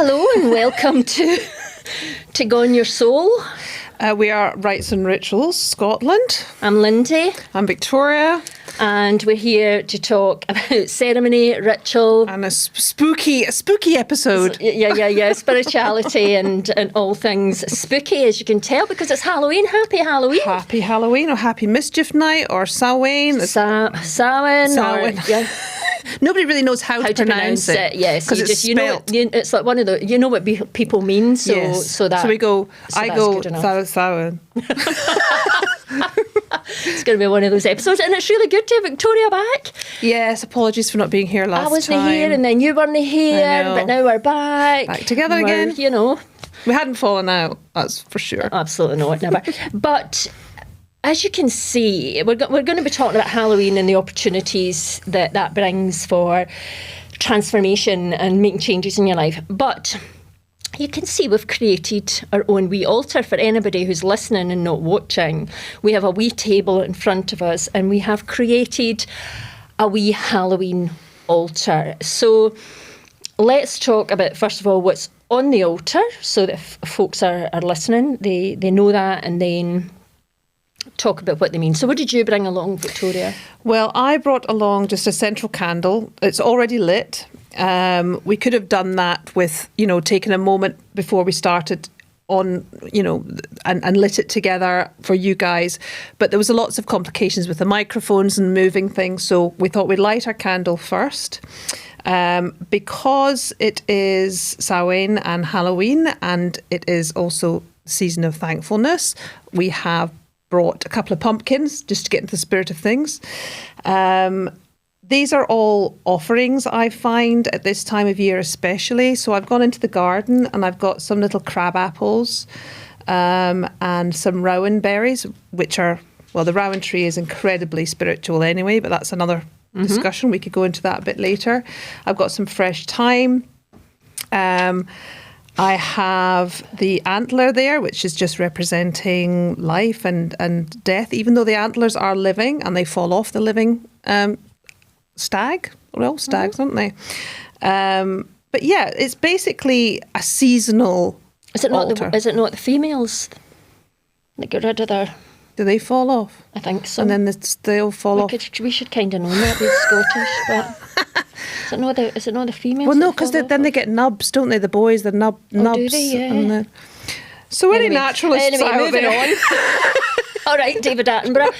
Hello and welcome to Gaun YerSoul. We are Rites and Rituals Scotland. I'm Lindy. I'm Victoria. And we're here to talk about ceremony, ritual. And a spooky episode. Yeah. Spirituality and all things spooky, as you can tell, because it's Halloween. Happy Halloween. Happy Halloween or Happy Mischief Night or Samhain. Samhain. Yeah. Nobody really knows how to pronounce it. Yes, because it's spelled. It's like one of the. You know what people mean, so yes. so that. So we go. So I go Samhain. It's going to be one of those episodes, and it's really good to have Victoria back. Yes, apologies for not being here last time. I wasn't here, and then you weren't here, but now we're back. Back together again. You know, we hadn't fallen out. That's for sure. Absolutely not, never. But as you can see, we're going to be talking about Halloween and the opportunities that brings for transformation and making changes in your life. But you can see we've created our own wee altar for anybody who's listening and not watching. We have a wee table in front of us and we have created a wee Halloween altar. So let's talk about, first of all, what's on the altar so that folks are listening, they know that, and then talk about what they mean. So what did you bring along, Victoria? Well, I brought along just a central candle. It's already lit. We could have done that with, taking a moment before we started on, and lit it together for you guys. But there was lots of complications with the microphones and moving things. So we thought we'd light our candle first. Because it is Samhain and Halloween, and it is also season of thankfulness, we have brought a couple of pumpkins just to get into the spirit of things. These are all offerings, I find, at this time of year especially. So I've gone into the garden and I've got some little crab apples and some rowan berries, which are, well, the rowan tree is incredibly spiritual anyway, but that's another discussion. We could go into that a bit later. I've got some fresh thyme. I have the antler there, which is just representing life and death, even though the antlers are living and they fall off the living stag. They're all stags, aren't they? But yeah, it's basically a seasonal altar. Is it not the females that get rid of their... Do they fall off? I think so. And then they'll fall off. We should kind of know that, we're Scottish, but... Is it not the females? Well, no, because then they get nubs, don't they? The boys, the nubs. Do they? Yeah. So any naturalists out moving there. on. All right, David Attenborough.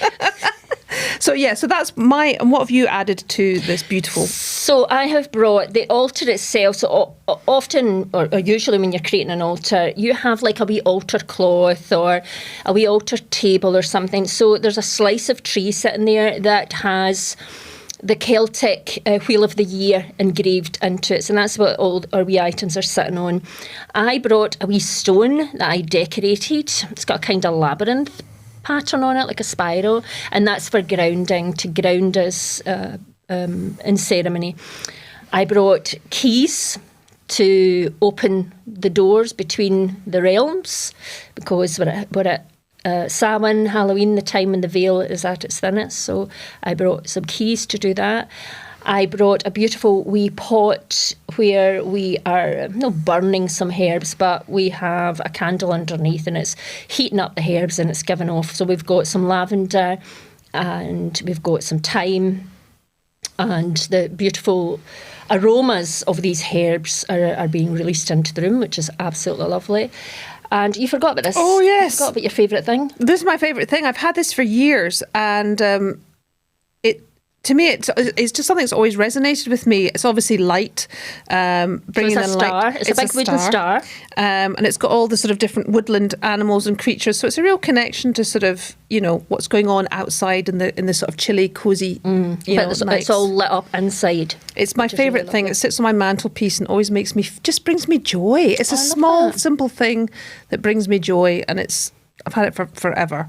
So that's and what have you added to this beautiful? So I have brought the altar itself. So often, or usually when you're creating an altar, you have like a wee altar cloth or a wee altar table or something. So there's a slice of tree sitting there that has the Celtic Wheel of the Year engraved into it. So that's what all our wee items are sitting on. I brought a wee stone that I decorated. It's got a kind of labyrinth pattern on it, like a spiral, and that's for grounding, to ground us in ceremony. I brought keys to open the doors between the realms, because we're at Samhain, Halloween, the time when the veil is at its thinnest. So I brought some keys to do that. I brought a beautiful wee pot where we are not burning some herbs, but we have a candle underneath and it's heating up the herbs and it's giving off. So we've got some lavender and we've got some thyme, and the beautiful aromas of these herbs are being released into the room, which is absolutely lovely. And you forgot about this. Oh, yes. You forgot about your favourite thing. This is my favourite thing. I've had this for years, and to me, it's just something that's always resonated with me. It's obviously light, bringing so it's a star. light. It's a big wooden star. And it's got all the sort of different woodland animals and creatures. So it's a real connection to sort of, what's going on outside in the sort of chilly, cosy, but it's all lit up inside. It's my favourite thing. It sits on my mantelpiece and always just brings me joy. It's a small, simple thing that brings me joy, and I've had it for forever.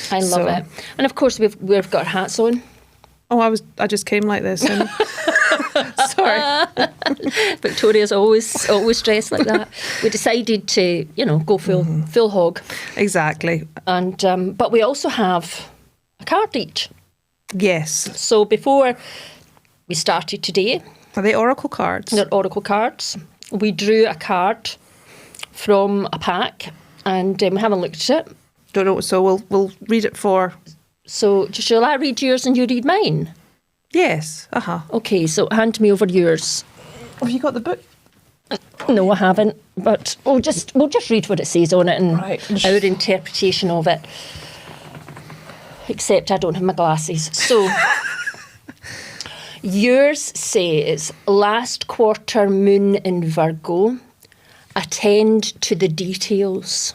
I love it. And of course, we've got our hats on. Oh, I just came like this. And sorry. Victoria's always dressed like that. We decided to, go full hog. Exactly. And but we also have a card each. Yes. So before we started today, are they oracle cards? They're oracle cards. we drew a card from a pack, and we haven't looked at it. Don't know. So we'll read it for. So shall I read yours and you read mine? Yes. Okay, so hand me over yours. Have you got the book? No, I haven't. But we'll just read what it says on it and Right. our interpretation of it. Except I don't have my glasses. So yours says, last quarter moon in Virgo, attend to the details.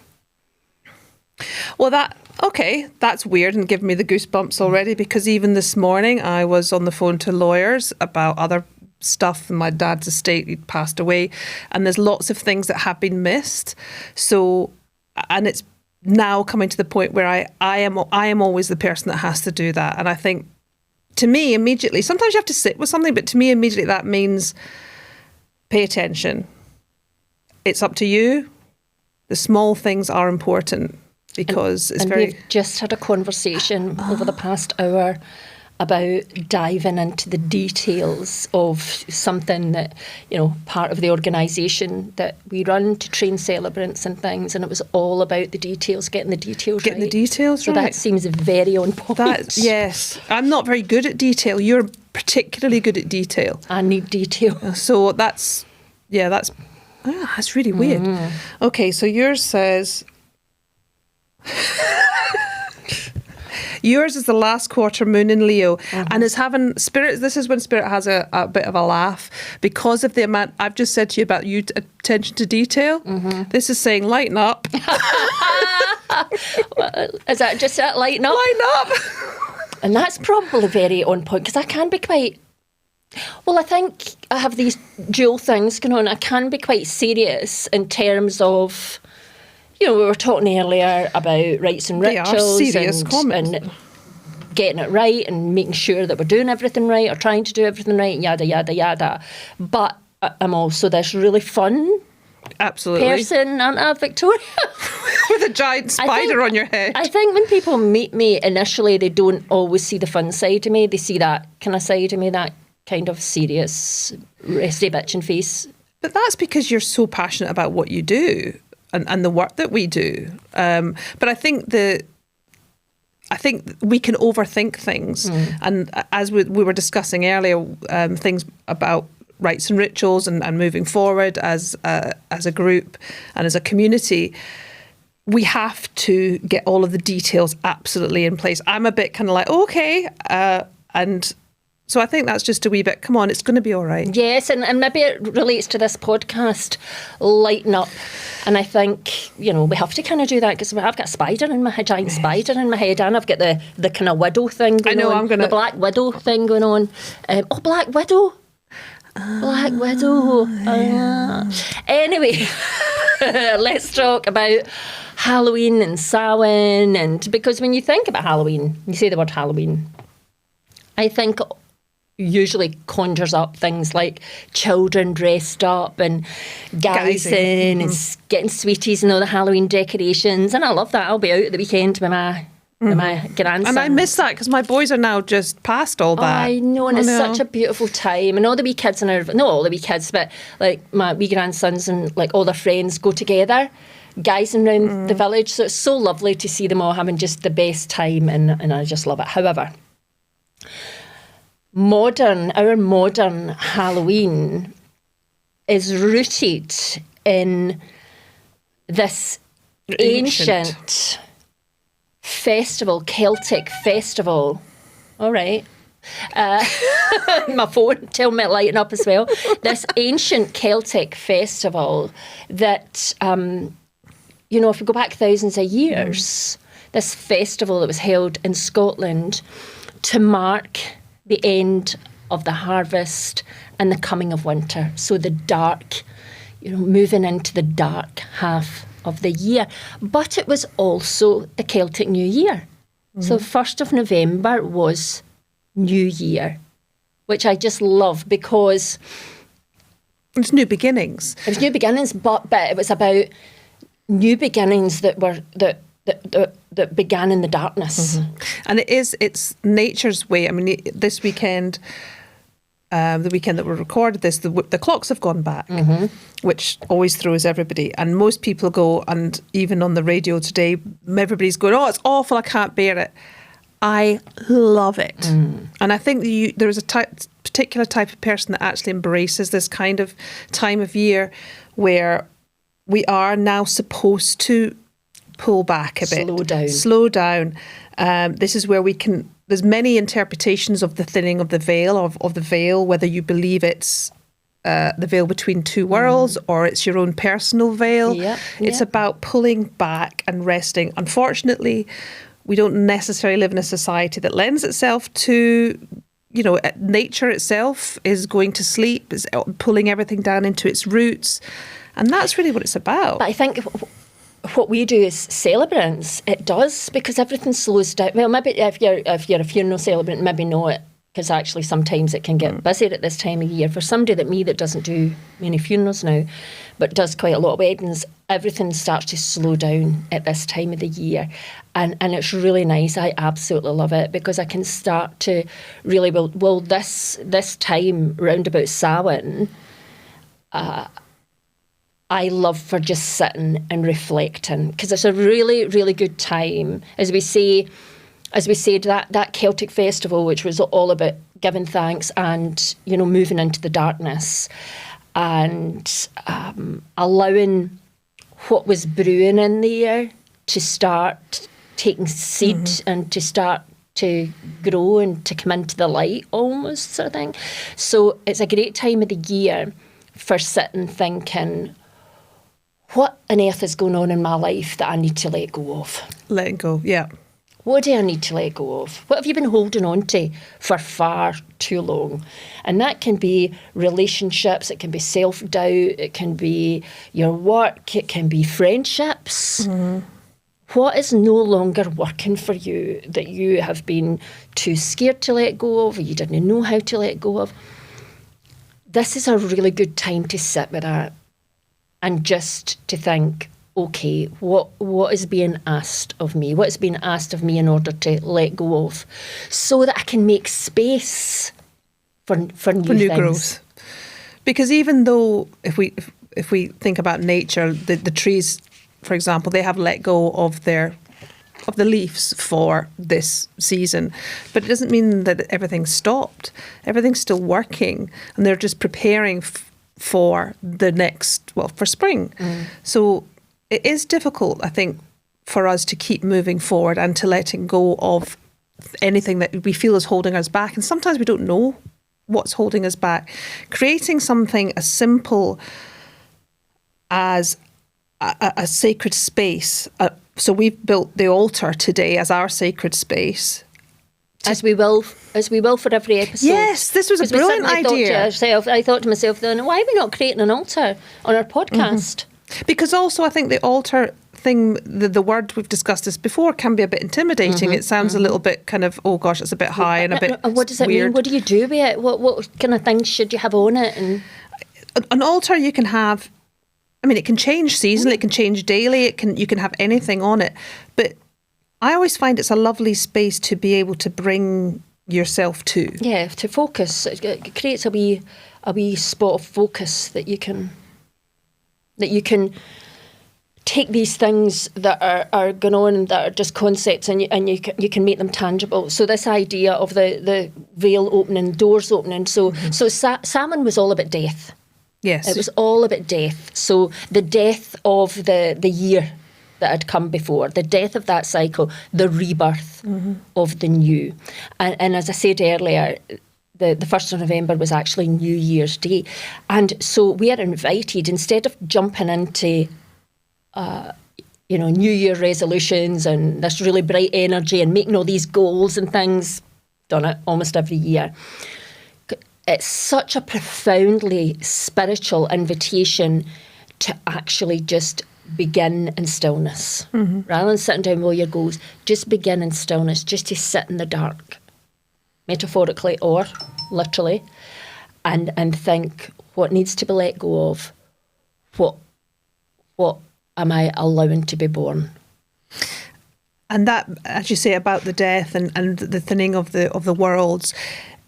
Well, that's weird and giving me the goosebumps already, because even this morning I was on the phone to lawyers about other stuff in my dad's estate. He'd passed away, and there's lots of things that have been missed. So, and it's now coming to the point where I am always the person that has to do that. And I think, to me, immediately, sometimes you have to sit with something, but to me, immediately that means pay attention. It's up to you. The small things are important, because it's very... We've just had a conversation over the past hour about diving into the details of something that, part of the organisation that we run to train celebrants and things, and it was all about the details, getting the details Getting right. the details so right. that seems very on point. Yes. I'm not very good at detail. You're particularly good at detail. I need detail. So that's really weird. Okay, so yours says... Yours is the last quarter moon in Leo, and is having Spirit. This is when Spirit has a bit of a laugh because of the amount I've just said to you about you attention to detail. This is saying lighten up. Is that just that lighten up? Lighten up. And that's probably very on point, because I can be quite... Well, I think I have these dual things going on. I can be quite serious in terms of... we were talking earlier about rites and They are rituals serious comments. and getting it right and making sure that we're doing everything right or trying to do everything right, yada, yada, yada. But I'm also this really fun Absolutely. person, aren't I, Victoria? With a giant spider on your head. I think when people meet me initially, they don't always see the fun side of me. They see that kind of side of me, that kind of serious, resty bitching face. But that's because you're so passionate about what you do. And the work that we do, but I think we can overthink things, and as we were discussing earlier, things about rites and rituals and moving forward as a group and as a community, we have to get all of the details absolutely in place. I'm a bit kind of like, okay, and. So I think that's just a wee bit, come on, it's going to be all right. Yes, and maybe it relates to this podcast, lighten up. And I think, we have to kind of do that, because I've got a giant spider in my head, and I've got the kind of widow thing going on. The Black Widow thing going on. Black Widow. Black Widow. Anyway, let's talk about Halloween and Samhain. And because when you think about Halloween, you say the word Halloween, I think usually conjures up things like children dressed up and guising and getting sweeties and all the Halloween decorations. And I love that. I'll be out at the weekend with my grandson. And I miss that, because my boys are now just past all that. I know, and it's such a beautiful time. And all the wee kids in our... Not all the wee kids, but like my wee grandsons and like all their friends go together, guising around the village. So it's so lovely to see them all having just the best time, and I just love it. However... Our modern Halloween is rooted in this ancient festival, Celtic festival. All right. My phone, tell me to lighten up as well. This ancient Celtic festival that, if we go back thousands of years, this festival that was held in Scotland to mark the end of the harvest and the coming of winter. So the dark, moving into the dark half of the year. But it was also the Celtic New Year. So 1st of November was New Year, which I just love, because... It's new beginnings. It was new beginnings, but it was about new beginnings that were... that began in the darkness. And it's nature's way. I mean, this weekend, the weekend that we recorded this, the clocks have gone back, which always throws everybody. And most people go, and even on the radio today, everybody's going, oh, it's awful, I can't bear it. I love it. And I think there is a particular type of person that actually embraces this kind of time of year where we are now supposed to pull back a bit. Slow down. This is where we can... There's many interpretations of the thinning of the veil, of the veil, whether you believe it's the veil between two worlds or it's your own personal veil. It's about pulling back and resting. Unfortunately, we don't necessarily live in a society that lends itself to, nature itself is going to sleep, is pulling everything down into its roots. And that's really what it's about. But I think what we do as celebrants, it does, because everything slows down. Well, maybe if you're a funeral celebrant, maybe not, because actually sometimes it can get busy at this time of year. For somebody like me that doesn't do many funerals now, but does quite a lot of weddings, everything starts to slow down at this time of the year. And it's really nice. I absolutely love it, because I can start to really, this time round about Samhain, I love for just sitting and reflecting, because it's a really, really good time. As we said, that Celtic festival, which was all about giving thanks and, moving into the darkness and allowing what was brewing in there to start taking seed and to start to grow and to come into the light almost, sort of thing. So it's a great time of the year for sitting thinking, what on earth is going on in my life that I need to let go of? Letting go, yeah. What do I need to let go of? What have you been holding on to for far too long? And that can be relationships, it can be self-doubt, it can be your work, it can be friendships. What is no longer working for you that you have been too scared to let go of, or you didn't know how to let go of? This is a really good time to sit with that and just to think, okay, what is being asked of me? What is being asked of me in order to let go of, so that I can make space for new things. Growth. Because even though if we think about nature, the trees, for example, they have let go of the leaves for this season, but it doesn't mean that everything's stopped. Everything's still working, and they're just preparing for the next, for spring. So it is difficult, I think, for us to keep moving forward and to letting go of anything that we feel is holding us back. And sometimes we don't know what's holding us back. Creating something as simple as a sacred space. So we've built the altar today as our sacred space. As we will for every episode. Yes, this was a brilliant idea. I thought to myself then, why are we not creating an altar on our podcast? Because also I think the altar thing, the word, we've discussed this before, can be a bit intimidating. It sounds a little bit kind of, oh gosh, it's a bit high and a bit weird. What does it mean? What do you do with it? What kind of things should you have on it? And an altar you can have, it can change seasonally, it can change daily, you can have anything on it. But I always find it's a lovely space to be able to bring yourself to. Yeah, to focus. It creates a wee spot of focus that you can take these things that are going on and that are just concepts, and you can make them tangible. So this idea of the veil opening, doors opening. So Samhain was all about death. Yes. It was all about death. So the death of the year that had come before, the death of that cycle, the rebirth of the new. And as I said earlier, the 1st of November was actually New Year's Day. And so we are invited, instead of jumping into, New Year resolutions and this really bright energy and making all these goals and things, done it almost every year. It's such a profoundly spiritual invitation to actually just begin in stillness. Rather than sitting down with all your goals, just begin in stillness, just to sit in the dark, metaphorically or literally, and think what needs to be let go of, what am I allowing to be born. And that, as you say, about the death and the thinning of the worlds,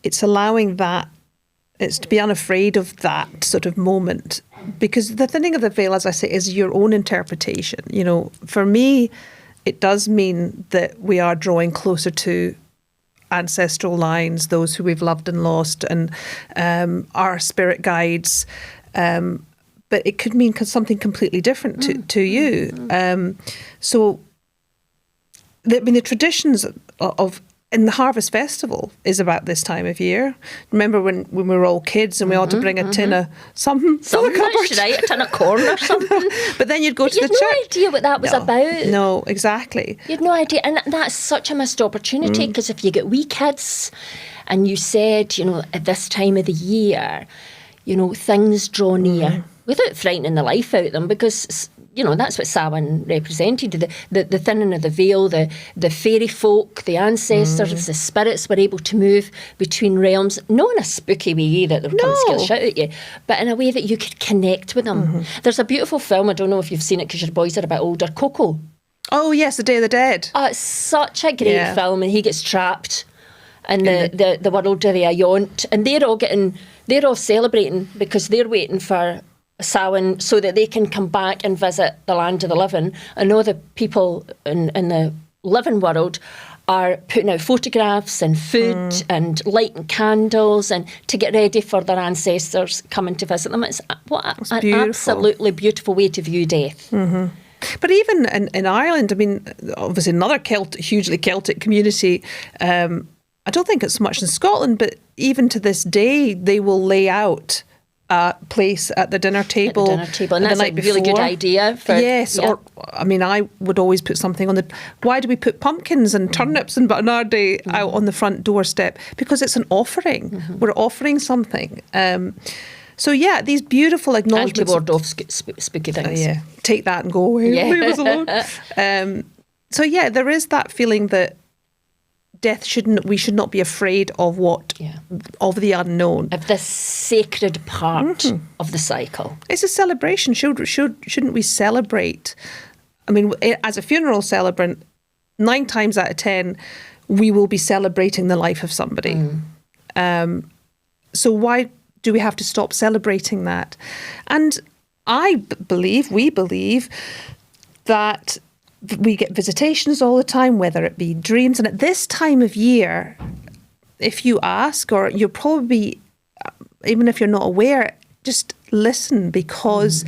it's allowing that It's to be unafraid of that sort of moment, because the thinning of the veil, as I say, is your own interpretation. You know, for me, it does mean that we are drawing closer to ancestral lines, those who we've loved and lost, and our spirit guides. But it could mean something completely different to you. So, the traditions of in the Harvest Festival is about this time of year. Remember when we were all kids and we ought to bring a tin of something for the cupboard? Right, a tin of corn or something. But then you'd go to the you church. had no idea what that was about. No, exactly. You had no idea. And that's such a missed opportunity, because if you get wee kids and you said, you know, at this time of the year, you know, things draw near, without frightening the life out of them, because, you know, that's what Samhain represented, the thinning of the veil, the fairy folk, the ancestors, the spirits were able to move between realms, not in a spooky way that they were coming to scare the shit out at you, but in a way that you could connect with them. There's a beautiful film, I don't know if you've seen it because your boys are a bit older, Coco. Oh, yes, The Day of the Dead. Oh, it's such a great film, and he gets trapped in the world of the Ayont, and they're all celebrating because they're waiting for Samhain so that they can come back and visit the land of the living. And all the people in the living world are putting out photographs and food and lighting candles and to get ready for their ancestors coming to visit them. It's an beautiful. Absolutely beautiful way to view death. But even in Ireland, I mean, obviously another hugely Celtic community. I don't think it's so much in Scotland, but even to this day, they will lay out a place at the dinner table. And that's a really good idea. Or I mean, I would always put something on why do we put pumpkins and turnips and buttonardi out on the front doorstep? Because it's an offering. We're offering something. So yeah, these beautiful acknowledgements. And to ward off spooky things. Take that and go away. Leave us alone. So yeah, there is that feeling that we should not be afraid of of the unknown, of the sacred part of the cycle. It's a celebration. Shouldn't we celebrate? I mean, as a funeral celebrant, 9 times out of 10, we will be celebrating the life of somebody. So why do we have to stop celebrating that? And we believe that we get visitations all the time, whether it be dreams. And at this time of year, if you ask, or you're probably, even if you're not aware, just listen, because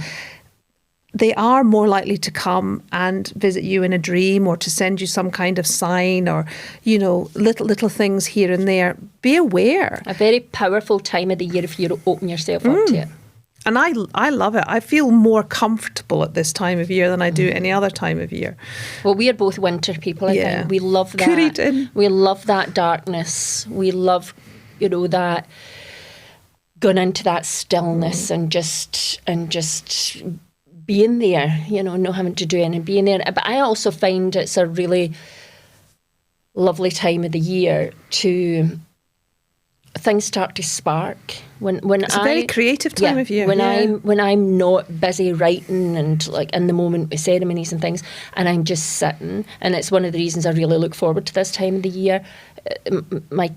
they are more likely to come and visit you in a dream, or to send you some kind of sign, or, you know, little things here and there. Be aware. A very powerful time of the year if you open yourself up to it. And I love it. I feel more comfortable at this time of year than I do any other time of year. Well, we are both winter people, I think. We love that. We love that darkness. We love, you know, that going into that stillness and just being there, you know, not having to do anything, being there. But I also find it's a really lovely time of the year to things start to spark. It's a very creative time of year. When I'm not busy writing and like in the moment with ceremonies and things, and I'm just sitting, and it's one of the reasons I really look forward to this time of the year. My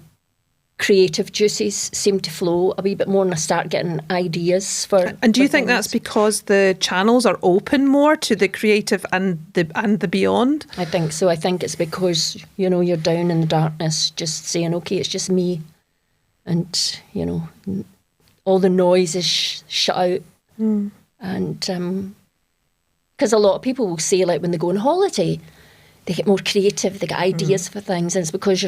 creative juices seem to flow a wee bit more, and I start getting ideas for. And do you think that's because the channels are open more to the creative and the beyond? I think so. I think it's because, you know, you're down in the darkness, just saying, okay, it's just me. And, you know, all the noise is shut out. And because a lot of people will say, like, when they go on holiday, they get more creative, they get ideas for things, and it's because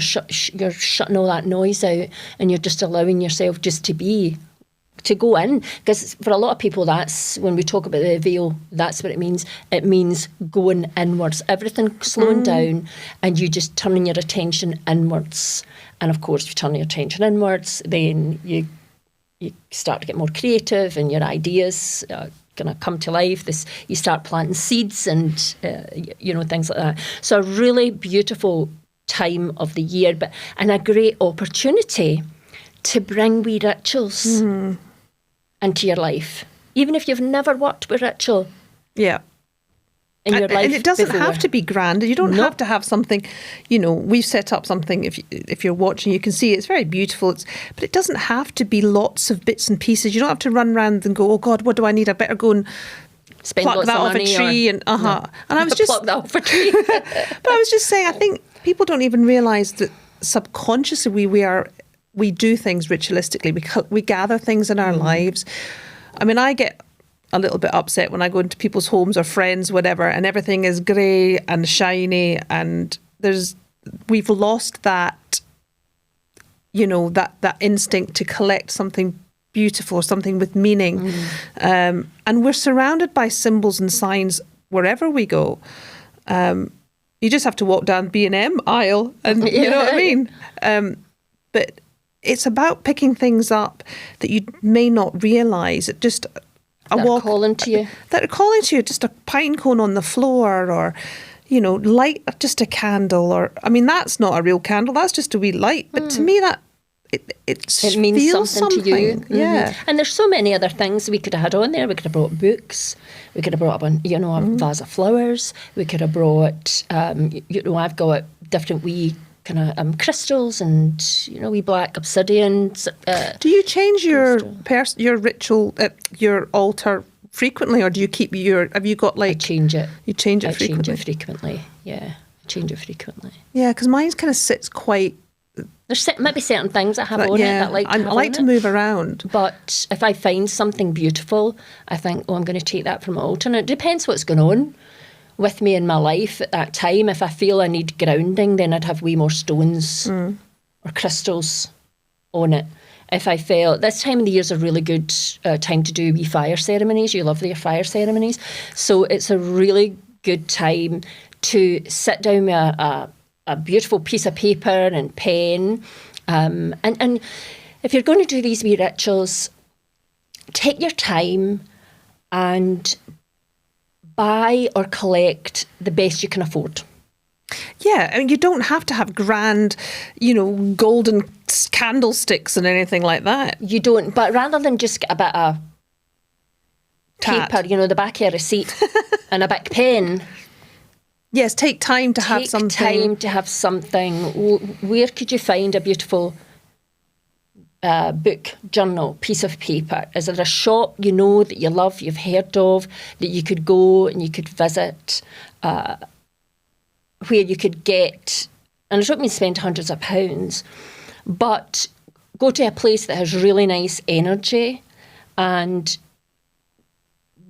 you're shutting all that noise out, and you're just allowing yourself just to go in. Because for a lot of people, that's when we talk about the veil, that's what it means. It means going inwards, everything slowing down, and you just turning your attention inwards. And of course, if you turn your attention inwards, then you start to get more creative, and your ideas going to come to life. You start planting seeds and you know, things like that. So a really beautiful time of the year, and a great opportunity to bring wee rituals into your life, even if you've never worked with ritual. Yeah. in your life. And it doesn't before. have to be grand. You don't have to have something, we've set up something, if you're watching, you can see it's very beautiful. But it doesn't have to be lots of bits and pieces. You don't have to run around and go, oh God, what do I need? I better go and Spend pluck lots that of off a money tree. And I was just... pluck that off a tree. But I was just saying, I think people don't even realise that subconsciously we do things ritualistically. We gather things in our lives. I mean, I get a little bit upset when I go into people's homes or friends, whatever, and everything is grey and shiny, and we've lost that, that instinct to collect something beautiful, something with meaning. And we're surrounded by symbols and signs wherever we go. You just have to walk down B&M aisle and you know what I mean? But it's about picking things up that you may not realise. That are calling to you. That are calling to you, just a pine cone on the floor, or, light just a candle, or, I mean, that's not a real candle, that's just a wee light. But to me, that it means feels something to you. Yeah. And there's so many other things we could have had on there. We could have brought books. We could have brought up a vase of flowers. We could have brought, I've got different wee kind of crystals and wee black obsidian. Do you change your ritual, your altar frequently, or do you keep have you got I change it. You change it I frequently? change it frequently, yeah. I change it frequently. Yeah, because mine kind of sits quite... There's maybe certain things I have on it that I like to move around. But if I find something beautiful, I think, I'm going to take that from my altar. And it depends what's going on with me in my life at that time. If I feel I need grounding, then I'd have way more stones or crystals on it. If I felt this time of the year is a really good time to do wee fire ceremonies. You love your fire ceremonies. So it's a really good time to sit down with a beautiful piece of paper and pen. And if you're going to do these wee rituals, take your time and buy or collect the best you can afford. Yeah, I mean, you don't have to have grand, golden candlesticks and anything like that. You don't, but rather than just get a bit of Tat. paper, the back of a receipt and a big pen. Yes, take time to have something. Take time to have something. Where could you find a beautiful book, journal, piece of paper? Is there a shop that you love, you've heard of, that you could go and you could visit, where you could get, and I don't mean spend hundreds of pounds, but go to a place that has really nice energy and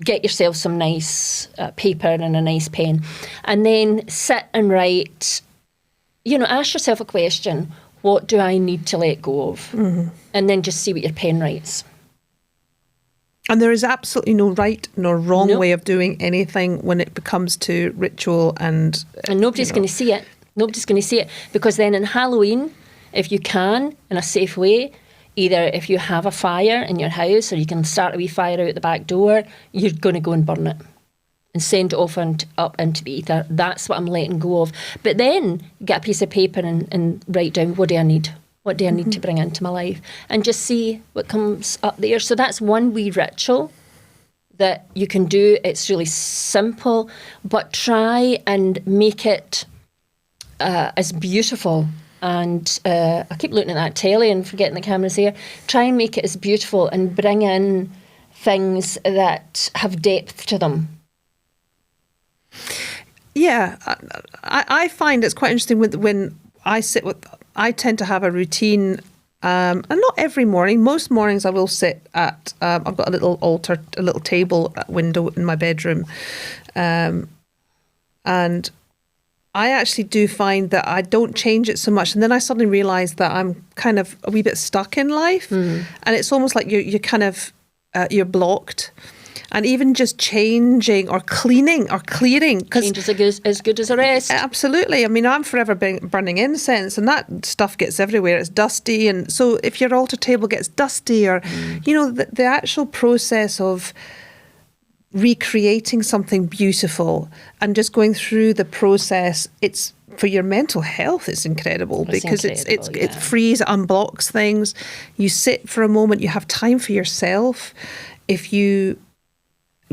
get yourself some nice paper and a nice pen, and then sit and write, ask yourself a question: what do I need to let go of? Mm-hmm. And then just see what your pen writes. And there is absolutely no right nor wrong way of doing anything when it comes to ritual, and nobody's going to see it. Nobody's going to see it, because then in Halloween, if you can, in a safe way, either if you have a fire in your house or you can start a wee fire out the back door, you're going to go and burn it and send it off and up into the ether. That's what I'm letting go of. But then get a piece of paper and write down, what do I need? What do I need to bring into my life? And just see what comes up there. So that's one wee ritual that you can do. It's really simple, but try and make it as beautiful. And I keep looking at that telly and forgetting the camera's here. Try and make it as beautiful and bring in things that have depth to them. Yeah, I find it's quite interesting when I sit with... I tend to have a routine, and not every morning. Most mornings I will sit at... I've got a little altar, a little table window in my bedroom, and I actually do find that I don't change it so much, and then I suddenly realise that I'm kind of a wee bit stuck in life, and it's almost like you're kind of you're blocked. And even just changing or cleaning or clearing. Change is as good as a rest. Absolutely. I mean, I'm forever burning incense, and that stuff gets everywhere. It's dusty. And so if your altar table gets dusty, or, the actual process of recreating something beautiful and just going through the process, it's for your mental health, it's incredible, because it frees, it unblocks things. You sit for a moment, you have time for yourself. If you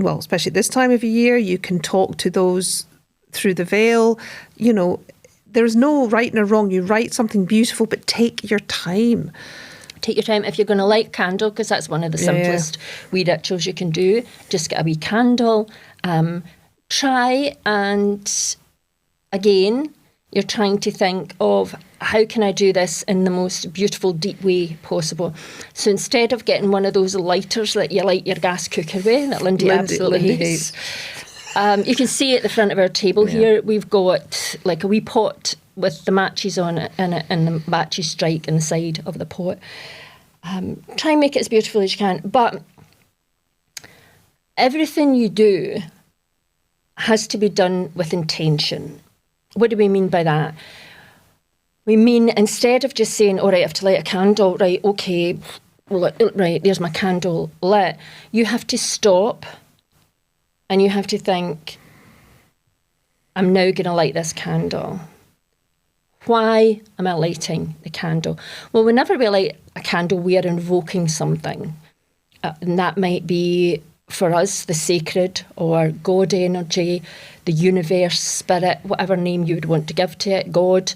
well, especially this time of year, you can talk to those through the veil. You know, there's no right or wrong. You write something beautiful, but take your time. Take your time. If you're going to light a candle, because that's one of the simplest wee rituals you can do, just get a wee candle. Try and, again, you're trying to think of how can I do this in the most beautiful, deep way possible. So instead of getting one of those lighters that you light your gas cooker with, that Lindy absolutely hates, you can see at the front of our table here, we've got like a wee pot with the matches on it and the matches strike in the side of the pot. Try and make it as beautiful as you can. But everything you do has to be done with intention. What do we mean by that? We mean instead of just saying, all right, I have to light a candle, right, okay, right, there's my candle lit. You have to stop and you have to think, I'm now going to light this candle. Why am I lighting the candle? Well, whenever we light a candle, we are invoking something. And that might be, for us, the sacred or God energy, the universe, spirit, whatever name you would want to give to it, God.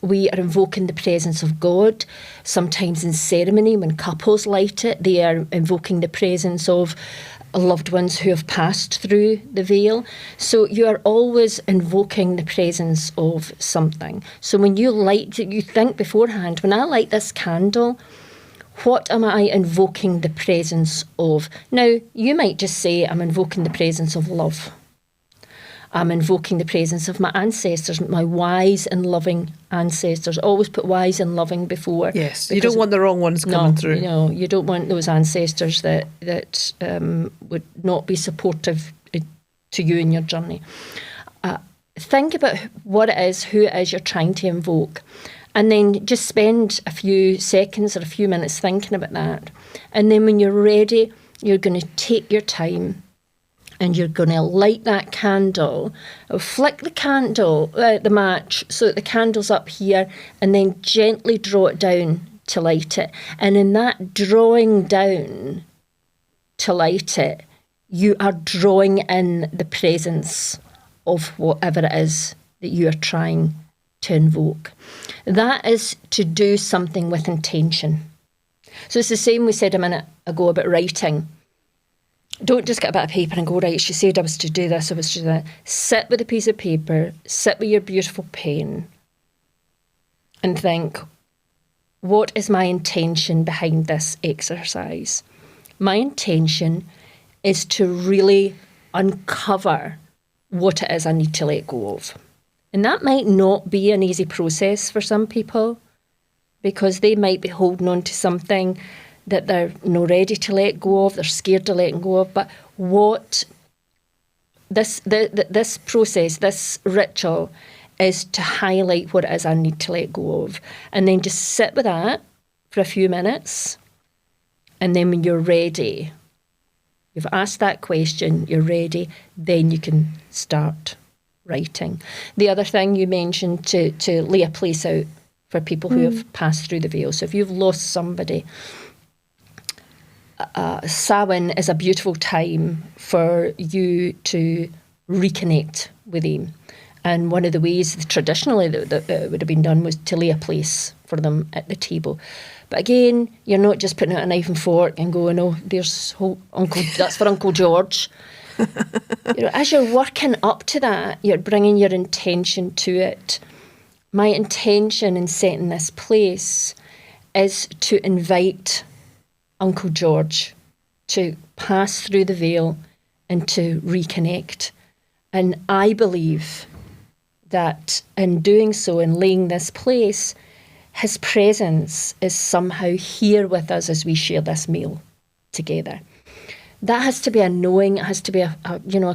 We are invoking the presence of God. Sometimes in ceremony, when couples light it, they are invoking the presence of loved ones who have passed through the veil. So you are always invoking the presence of something. So when you light it, you think beforehand, when I light this candle, what am I invoking the presence of? Now, you might just say, I'm invoking the presence of love. I'm invoking the presence of my ancestors, my wise and loving ancestors. Always put wise and loving before. Yes, you don't want the wrong ones coming through. No, you don't want those ancestors that would not be supportive to you in your journey. Think about what it is, who it is you're trying to invoke. And then just spend a few seconds or a few minutes thinking about that. And then when you're ready, you're going to take your time and you're going to light that candle, flick the candle, the match, so that the candle's up here, and then gently draw it down to light it. And in that drawing down to light it, you are drawing in the presence of whatever it is that you are trying to invoke. That is to do something with intention. So it's the same we said a minute ago about writing. Don't just get a bit of paper and go, right, she said I was to do this, I was to do that. Sit with a piece of paper, sit with your beautiful pen and think, what is my intention behind this exercise? My intention is to really uncover what it is I need to let go of. And that might not be an easy process for some people because they might be holding on to something that they're not ready to let go of, they're scared to let go of. But what this process, this ritual, is to highlight what it is I need to let go of. And then just sit with that for a few minutes. And then when you're ready, you've asked that question, you're ready, then you can start writing. The other thing you mentioned, to lay a place out for people who have passed through the veil. So if you've lost somebody, Samhain is a beautiful time for you to reconnect with them. And one of the ways traditionally that would have been done was to lay a place for them at the table. But again, you're not just putting out a knife and fork and going, oh, there's Uncle, that's for Uncle George. As you're working up to that, you're bringing your intention to it. My intention in setting this place is to invite Uncle George to pass through the veil and to reconnect. And I believe that in doing so, in laying this place, his presence is somehow here with us as we share this meal together. That has to be a knowing, it has to be a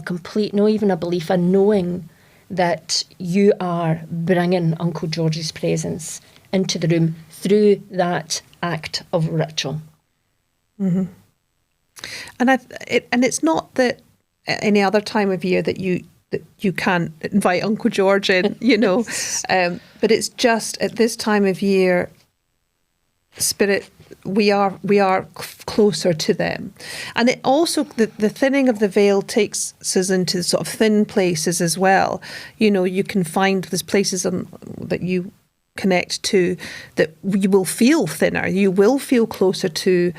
complete, not even a belief, a knowing that you are bringing Uncle George's presence into the room through that act of ritual. Mm-hmm. And it's not that any other time of year that you can't invite Uncle George in, but it's just at this time of year, Spirit we are closer to them. And it also, the thinning of the veil takes us into sort of thin places as well. You know, you can find there's places that you connect to that you will feel thinner. You will feel closer to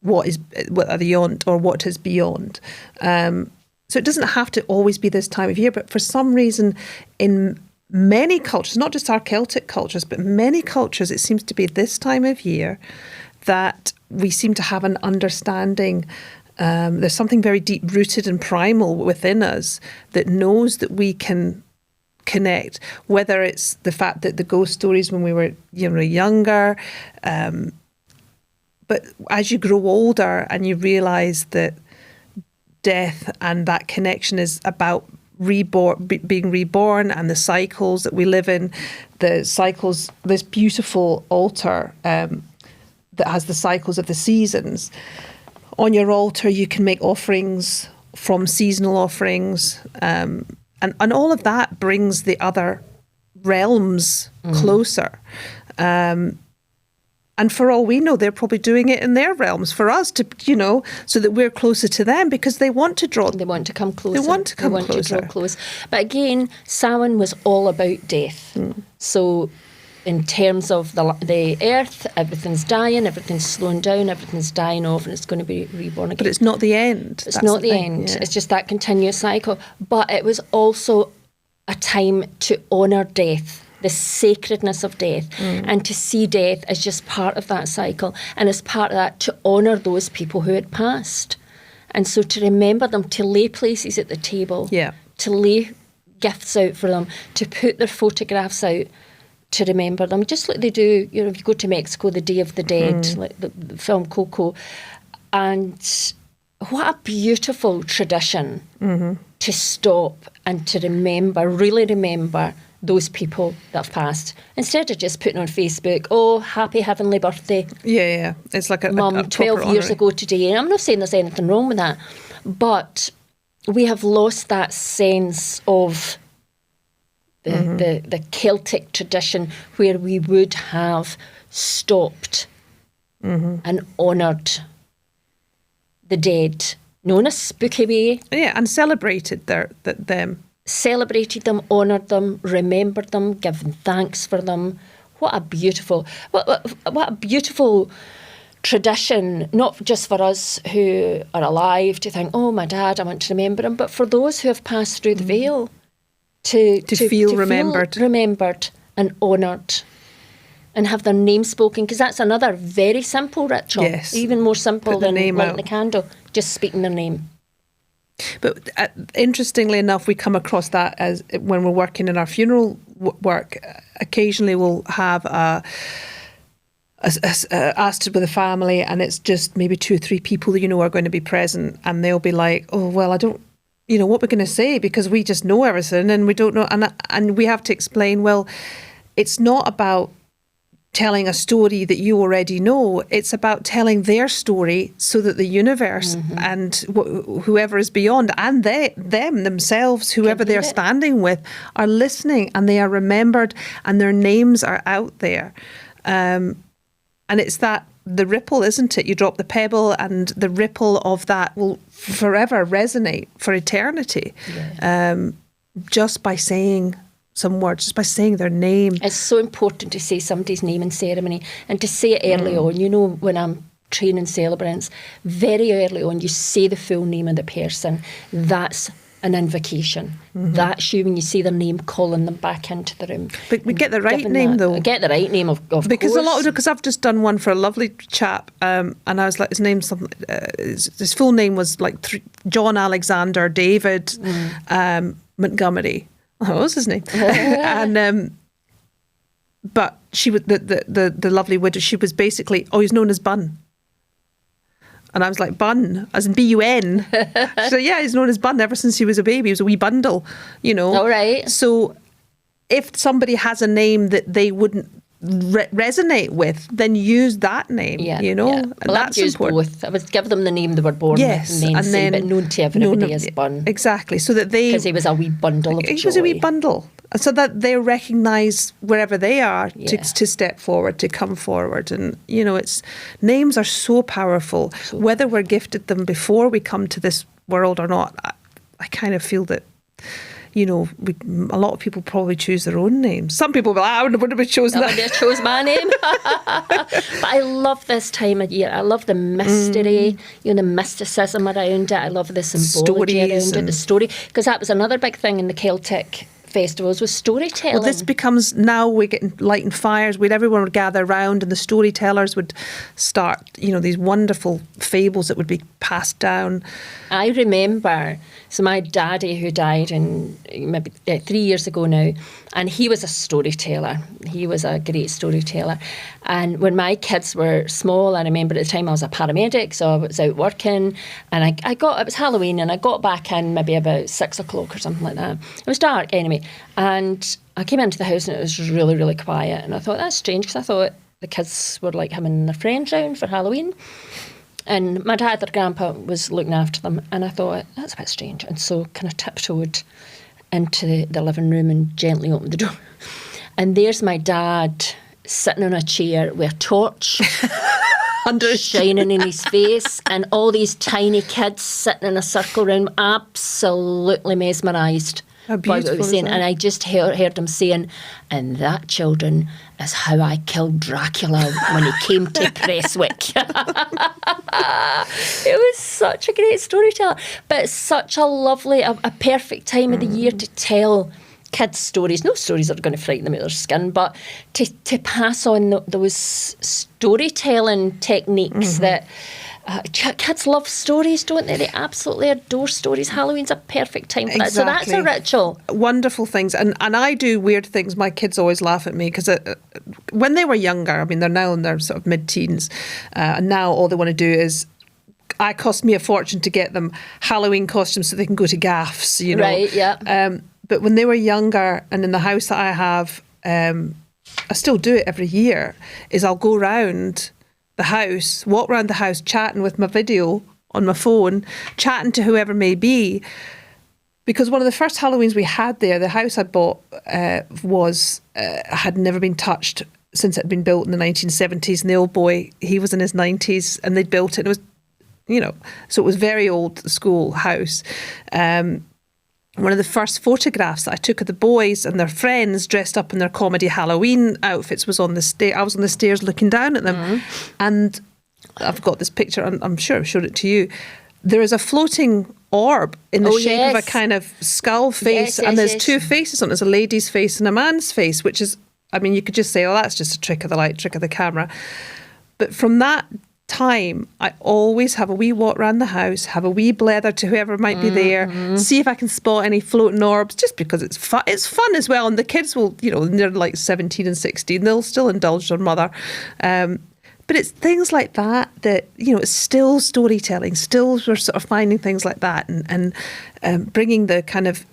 what are beyond, or what is beyond. So it doesn't have to always be this time of year, but for some reason in many cultures, not just our Celtic cultures, but many cultures, it seems to be this time of year that we seem to have an understanding. There's something very deep-rooted and primal within us that knows that we can connect, whether it's the fact that the ghost stories when we were younger, but as you grow older and you realise that death and that connection is about being reborn, and the cycles that we live in, the cycles, this beautiful altar that has the cycles of the seasons. On your altar you can make offerings from seasonal offerings, and all of that brings the other realms closer. And for all we know, they're probably doing it in their realms for us to, so that we're closer to them, because they want to draw. They want to come closer. They want to come closer. closer. To draw close. But again, Samhain was all about death. So in terms of the earth, everything's dying, everything's slowing down, everything's dying off, and it's going to be reborn again. But it's not the end. It's not the end. Yeah. It's just that continuous cycle. But it was also a time to honour death, the sacredness of death, and to see death as just part of that cycle, and as part of that to honour those people who had passed. And so to remember them, to lay places at the table, to lay gifts out for them, to put their photographs out, to remember them, just like they do, if you go to Mexico, the Day of the Dead, like the film Coco. And what a beautiful tradition to stop and to remember, really remember those people that have passed, instead of just putting on Facebook, oh, happy heavenly birthday. Yeah. It's like Mum, 12 years ago today. And I'm not saying there's anything wrong with that, but we have lost that sense of the Celtic tradition where we would have stopped and honoured the dead, not in a spooky way. Yeah, and celebrated them. Celebrated them, honoured them, remembered them, given thanks for them. What a beautiful tradition, not just for us who are alive to think, oh, my dad, I want to remember him, but for those who have passed through the veil to feel remembered and honoured and have their name spoken, because that's another very simple ritual, even more simple than lighting the candle, just speaking their name. But interestingly enough, we come across that as when we're working in our funeral work. Occasionally we'll have asked with a family, and it's just maybe 2 or 3 people are going to be present, and they'll be like, oh, well, I don't, what we're going to say, because we just know everything and we don't know. And we have to explain, well, it's not about telling a story that you already know. It's about telling their story so that the universe and whoever is beyond, and them themselves, whoever they're standing with, are listening, and they are remembered, and their names are out there. And it's that, the ripple, isn't it? You drop the pebble and the ripple of that will forever resonate for eternity. Just by saying some words, just by saying their name. It's so important to say somebody's name in ceremony, and to say it early on. When I'm training celebrants, very early on, you say the full name of the person. That's an invocation. That's you, when you say their name, calling them back into the room. But we get the right name, though. Get the right name, of because course. Because I've just done one for a lovely chap, and I was like, his name's something. His full name was like John Alexander David Montgomery. What was his name? And but she was the lovely widow. She was basically, he's known as Bun. And I was like, Bun, as in B-U-N. She said, yeah, he's known as Bun ever since he was a baby. He was a wee bundle, All right. So if somebody has a name that they wouldn't resonate with, then use that name, Well, that's important. Both. I would give them the name they were born with, and then but known to everybody as Bun. Exactly, so that they... Because he was a wee bundle of joy. He was a wee bundle. so that they recognise wherever they are Yeah. to step forward, to come forward. And, you know, names are so powerful. Whether we're gifted them before we come to this world or not, I kind of feel that, you know, a lot of people probably choose their own names. Some people will be like, I wouldn't have chosen that. I chose my name. But I love this time of year. I love the mystery, you know, the mysticism around it. I love the symbology around it, the story. Because that was another big thing in the Celtic festivals, was storytelling. Well, this becomes, now we're getting lighting fires, everyone would gather around and the storytellers would start, you know, these wonderful fables that would be passed down. I remember, so my daddy, who died in maybe 3 years ago now, and he was a storyteller. He was a great storyteller. And when my kids were small, I remember at the time I was a paramedic, so I was out working, and it was Halloween, and I got back in maybe about 6 o'clock or something like that. It was dark anyway, and I came into the house and it was really, really quiet, and I thought, that's strange, because I thought the kids were like having their friends round for Halloween. And my dad, their grandpa, was looking after them, and I thought, that's a bit strange. And so kind of tiptoed into the living room and gently opened the door. And there's my dad sitting on a chair with a torch shining in his face, and all these tiny kids sitting in a circle around him, absolutely mesmerised by what he was saying. And I just heard him saying, and that, children, is how I killed Dracula when he came to Prestwick. It was such a great storyteller, but it's such a lovely, a perfect time of the year to tell kids stories. No stories that are going to frighten them out of their skin, but to pass on those storytelling techniques that kids love stories, don't they? They absolutely adore stories. Halloween's a perfect time for that. So that's a ritual. Wonderful things. And I do weird things. My kids always laugh at me because when they were younger, I mean, they're now in their sort of mid-teens, and now all they want to do is, it cost me a fortune to get them Halloween costumes so they can go to gaffs, you know. Right, yeah. But when they were younger, and in the house that I have, I still do it every year, is I'll go round the house, walk around the house, chatting with my video on my phone, chatting to whoever may be. Because one of the first Halloweens we had there, the house I bought had never been touched since it had been built in the 1970s. And the old boy, he was in his 90s, and they'd built it. It was, you know, so it was very old school house. One of the first photographs that I took of the boys and their friends dressed up in their comedy Halloween outfits was on the stair. I was on the stairs looking down at them, and I've got this picture. I'm sure I've showed it to you. There is a floating orb in the shape of a kind of skull face, and there's two faces on it. There's a lady's face and a man's face, which is, I mean, you could just say, oh, that's just a trick of the light, trick of the camera. But from that time, I always have a wee walk around the house, have a wee blether to whoever might be there, see if I can spot any floating orbs, just because it's fun. It's fun as well, and the kids will, you know, they're like 17 and 16, they'll still indulge their mother. But it's things like that, you know, it's still storytelling, still we're sort of finding things like that, and bringing the kind of,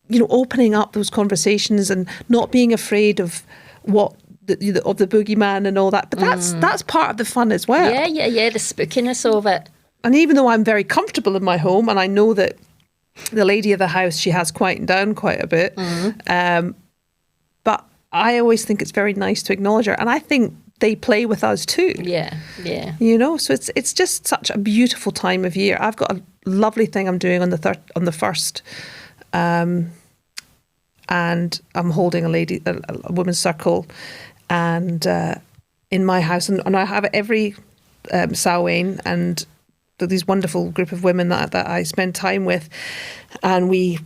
you know, opening up those conversations and not being afraid of what of the boogeyman and all that. But that's part of the fun as well. Yeah, the spookiness of it. And even though I'm very comfortable in my home, and I know that the lady of the house, she has quietened down quite a bit, but I always think it's very nice to acknowledge her. And I think they play with us too. Yeah. You know, so it's just such a beautiful time of year. I've got a lovely thing I'm doing on the 1st, and I'm holding a women's circle, and in my house, and I have it every Samhain, and these wonderful group of women that I spend time with, and we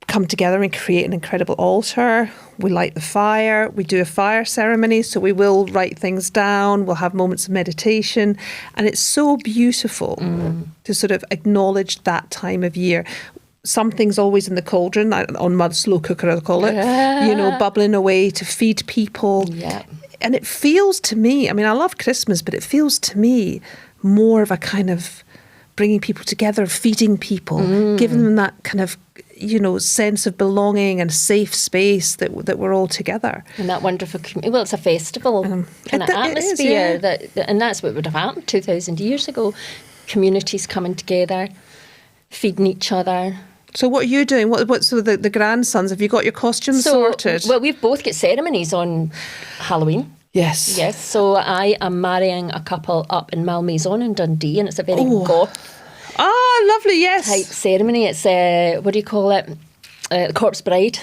come together and create an incredible altar. We light the fire. We do a fire ceremony, so we will write things down. We'll have moments of meditation, and it's so beautiful to sort of acknowledge that time of year. Something's always in the cauldron, on my slow cooker, I'll call it, you know, bubbling away to feed people. Yeah. And it feels to me, I mean, I love Christmas, but it feels to me more of a kind of bringing people together, feeding people, giving them that kind of, you know, sense of belonging and safe space that we're all together. And that wonderful, well, it's a festival kind of atmosphere, and that's what would have happened 2,000 years ago. Communities coming together, feeding each other, So what are you doing? What's with the grandsons? Have you got your costumes sorted? Well, we've both got ceremonies on Halloween. Yes. Yes, so I am marrying a couple up in Malmaison in Dundee, and it's a very goth Lovely, yes. type ceremony. It's, what do you call it? The Corpse Bride.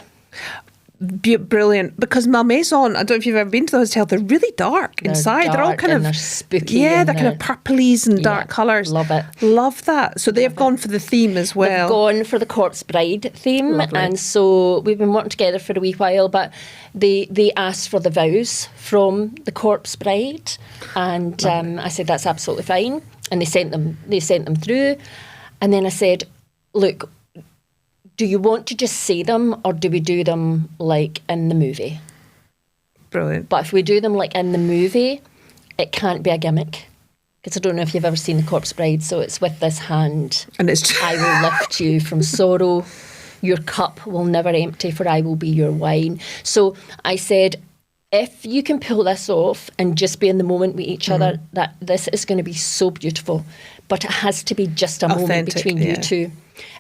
Brilliant. Because Malmaison, I don't know if you've ever been to the hotel, they're really dark inside. They're all kind of they're spooky. Yeah, they're kind of purplies and dark colours. Love it. Love that. So they've gone for the theme as well. They've gone for the Corpse Bride theme. Lovely. And so we've been working together for a wee while, but they asked for the vows from the Corpse Bride, and I said that's absolutely fine. And they sent them through, and then I said, look, do you want to just say them, or do we do them like in the movie? Brilliant. But if we do them like in the movie, it can't be a gimmick. Because I don't know if you've ever seen The Corpse Bride, so it's with this hand. And it's I will lift you from sorrow. Your cup will never empty, for I will be your wine. So I said, if you can pull this off and just be in the moment with each other, that this is going to be so beautiful. But it has to be just a moment between you two.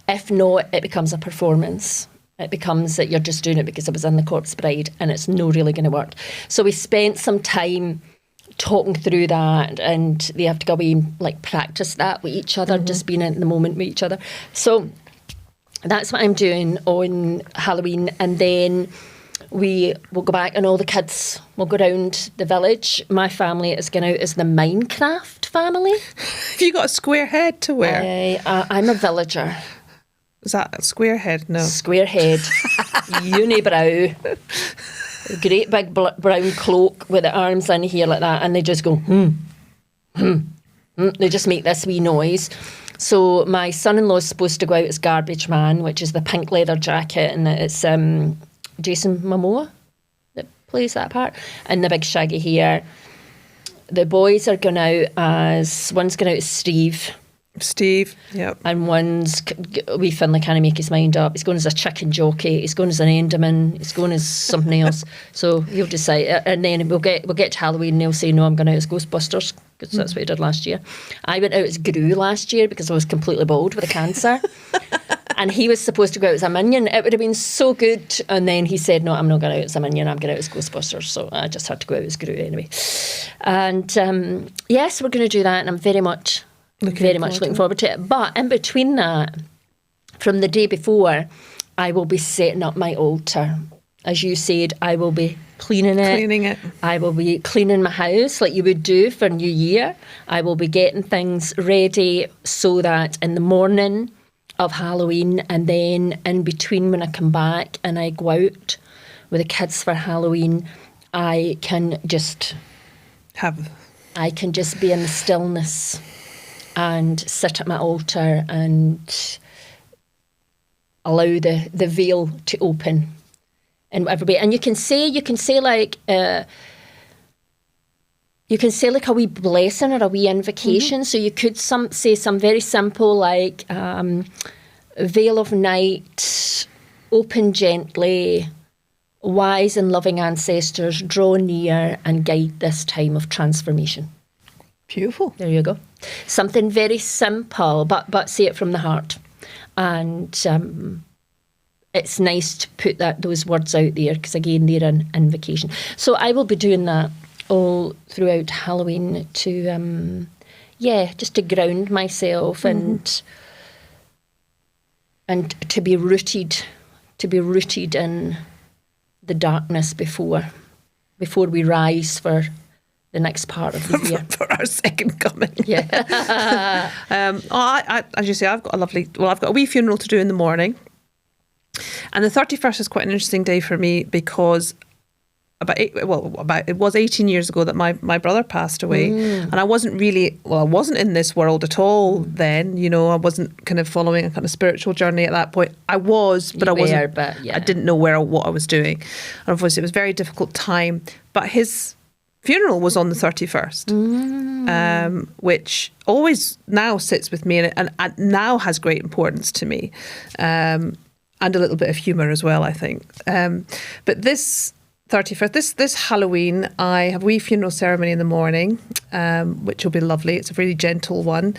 If not, it becomes a performance. It becomes that you're just doing it because it was in The Corpse Bride, and it's not really going to work. So we spent some time talking through that, and they have to go away and like practice that with each other, just being in the moment with each other. So that's what I'm doing on Halloween, and then we will go back and all the kids will go around the village. My family is going out as the Minecraft family. Have you got a square head to wear? I'm a villager. Is that a square head? No. Square head, unibrow, great big brown cloak with the arms in here like that, and they just go, They just make this wee noise. So my son-in-law is supposed to go out as Garbage Man, which is the pink leather jacket, and it's Jason Momoa that plays that part, and the big shaggy hair. The boys are going out one's going out as Steve, yep. And one's wee Finlay can't make his mind up. He's going as a chicken jockey. He's going as an Enderman. He's going as something else. So he'll decide, and then we'll get to Halloween, and they'll say, "No, I'm going out as Ghostbusters," because that's what he did last year. I went out as Gru last year because I was completely bald with a cancer, and he was supposed to go out as a minion. It would have been so good, and then he said, "No, I'm not going out as a minion. I'm going out as Ghostbusters." So I just had to go out as Gru anyway. And yes, we're going to do that, and I'm very much looking forward to it. But in between that, from the day before, I will be setting up my altar. As you said, I will be cleaning it. I will be cleaning my house like you would do for New Year. I will be getting things ready so that in the morning of Halloween, and then in between when I come back and I go out with the kids for Halloween, I can just be in the stillness and sit at my altar and allow the veil to open, and everybody. And you can say like a wee blessing or a wee invocation. So you could say some very simple like veil of night, open gently, wise and loving ancestors, draw near and guide this time of transformation. Beautiful. There you go. Something very simple, but say it from the heart. And it's nice to put those words out there because, again, they're an invocation. So I will be doing that all throughout Halloween to, just to ground myself and to be rooted in the darkness before we rise for the next part of the year. For our second coming. Yeah. As you say, I've got a wee funeral to do in the morning. And the 31st is quite an interesting day for me because it was 18 years ago that my brother passed away. And I wasn't in this world at all then, I wasn't kind of following a kind of spiritual journey at that point. I was, but I wasn't. I didn't know what I was doing. And obviously it was a very difficult time. But his funeral was on the 31st, which always now sits with me and now has great importance to me, and a little bit of humour as well, I think. But this 31st. This Halloween, I have a wee funeral ceremony in the morning, which will be lovely. It's a really gentle one.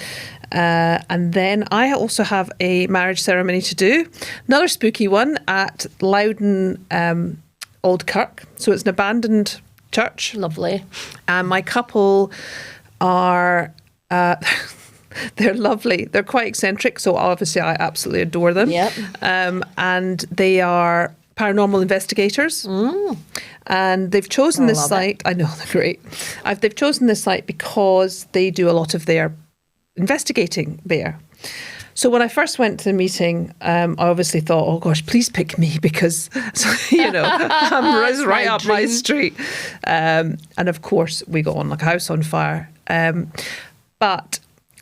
And then I also have a marriage ceremony to do. Another spooky one at Loudon Old Kirk. So it's an abandoned church. Lovely. And my couple are... they're lovely. They're quite eccentric, so obviously I absolutely adore them. Yep. And they are paranormal investigators. And they've chosen this site. I know, they're great. They've chosen this site because they do a lot of their investigating there. So when I first went to the meeting, I obviously thought, oh gosh, please pick me because, I'm right up my street. And of course, we got on like a house on fire. But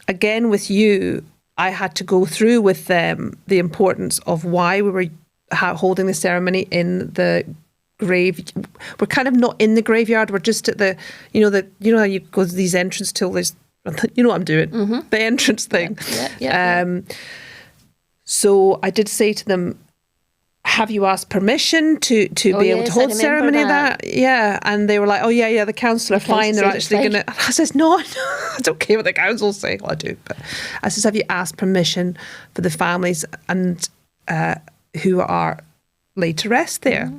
again, with you, I had to go through with them the importance of why we were holding the ceremony in the grave. We're kind of not in the graveyard. We're just at the, how you go to these entrance till there's, you know what I'm doing, the entrance thing. So I did say to them, have you asked permission to be able to hold ceremony that? Yeah. And they were like, oh yeah, the council are fine. They're actually going to... I says, no, I don't care what the council say. Well, I do. But I says, have you asked permission for the families and who are laid to rest there?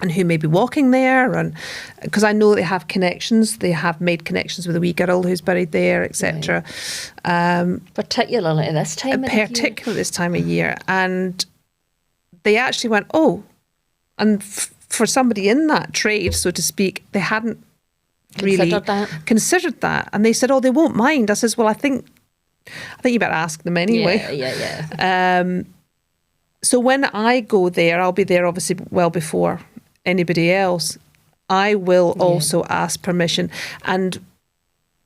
And who may be walking there, and because I know they have connections, they have made connections with a wee girl who's buried there, etc. Particularly at this time of year. Particularly this time of year. And they actually went, oh, and for somebody in that trade, so to speak, they hadn't really considered that. And they said, oh, they won't mind. I says, well, I think you better ask them anyway. Yeah. So when I go there, I'll be there obviously well before anybody else. I will also ask permission. And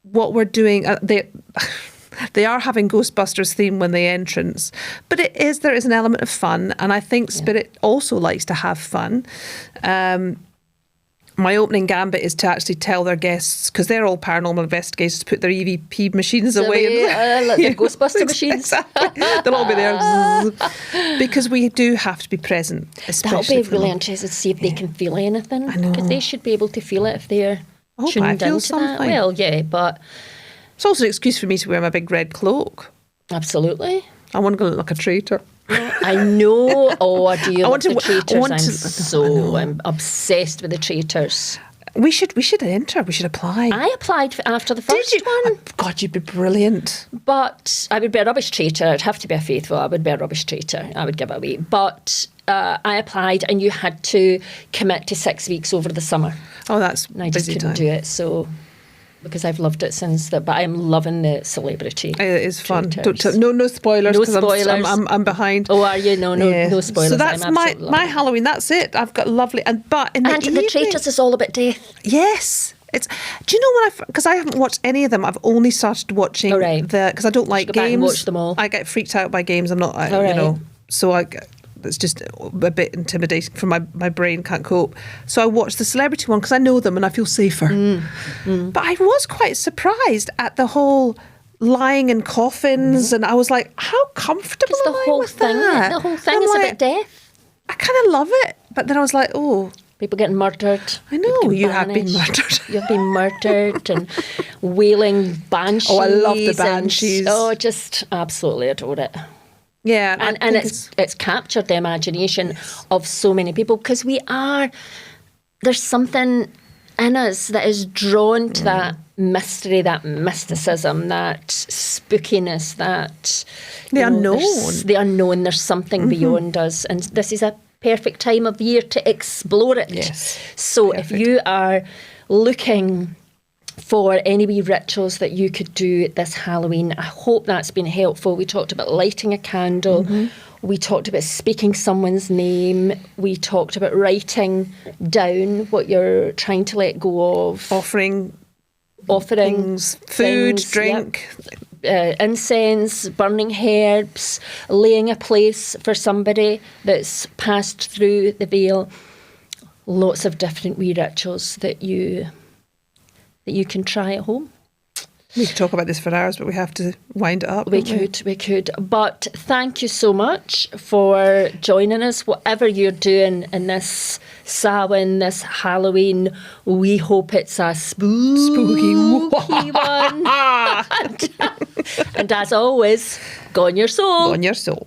what we're doing, they are having Ghostbusters theme when they entrance, but there is an element of fun, and I think Spirit also likes to have fun. My opening gambit is to actually tell their guests, because they're all paranormal investigators, to put their EVP machines away. Like the Ghostbuster machines. Exactly. They'll all be there. Because we do have to be present. That'll be really interesting to see if they can feel anything. I know. Because they should be able to feel it if they're tuned into something. that. Well, yeah, but... It's also an excuse for me to wear my big red cloak. Absolutely. I want to go look like a traitor. I know. Oh, I do love the traitors. I'm obsessed with the traitors. We should enter. We should apply. I applied after the first one. Oh, God, you'd be brilliant. But I would be a rubbish traitor. It'd have to be a faithful. I would be a rubbish traitor. I would give it away. But I applied, and you had to commit to 6 weeks over the summer. Oh, that's and I just couldn't do it. So... because I've loved it since that, but I'm loving the celebrity. It is fun. No spoilers. No spoilers. I'm behind. Oh, are you? No spoilers. So that's my Halloween. That's it. I've got lovely but in the evening, the traitors is all about death. Yes. Do you know when because I haven't watched any of them. I've only started watching because I don't like games. Back and watch them all. I get freaked out by games. I'm not. So it's just a bit intimidating for my brain, can't cope. So I watched the celebrity one because I know them and I feel safer. But I was quite surprised at the whole lying in coffins, and I was like, how comfortable am I with that? The whole thing is about death. I kind of love it, but then I was like, oh. People getting murdered. I know, you have been murdered. You've been murdered and wailing banshees. Oh, I love the banshees. Just absolutely adore it. Yeah, and it's captured the imagination of so many people because there's something in us that is drawn to that mystery, that mysticism, that spookiness, that the unknown. The unknown. There's something beyond us, and this is a perfect time of year to explore it. Yes. So if you are looking for any wee rituals that you could do this Halloween, I hope that's been helpful. We talked about lighting a candle. We talked about speaking someone's name. We talked about writing down what you're trying to let go of. Offering things, food, drink. Incense, burning herbs, laying a place for somebody that's passed through the veil. Lots of different wee rituals that you can try at home. We could talk about this for hours, but we have to wind it up. We could. But thank you so much for joining us. Whatever you're doing in this Samhain, this Halloween, we hope it's a spooky one. And as always, Gaun YerSoul. Gaun YerSoul.